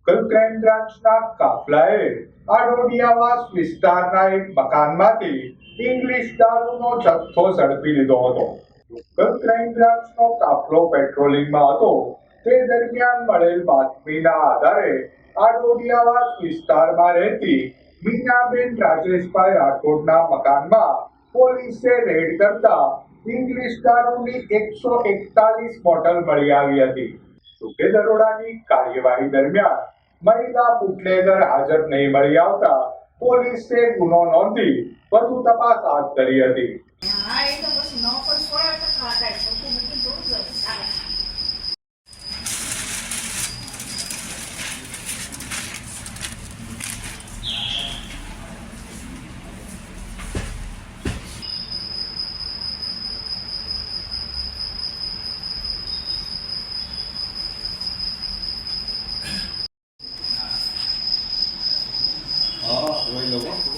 Local crime બ્રાન્ચના કાફલાએ આડોડિયાવાસ વિસ્તારના એક મકાનમાંથી ઇંગ્લિશ દારૂનો જથ્થો ઝડપી લીધો હતો. લોકલ ક્રાઇમ બ્રાન્ચનો કાફલો પેટ્રોલિંગમાં હતો તે દરમિયાન મળેલ બાતમીના આધારે આડોડિયાવાસ વિસ્તારમાં રહેતી મીનાબેન રાજેશભાઈ રાઠોડના મકાનમાં પોલીસે રેડ કરતા ઇંગ્લિશ દારૂની 141 બોટલ મળી આવી હતી. જોકે દરોડાની કાર્યવાહી દરમિયાન મહિલા બુટલેગર હાજર નહીં મળી આવતા પોલીસે ગુનો નોંધી વધુ તપાસ હાથ ધરી હતી. હા, જોઈ લો.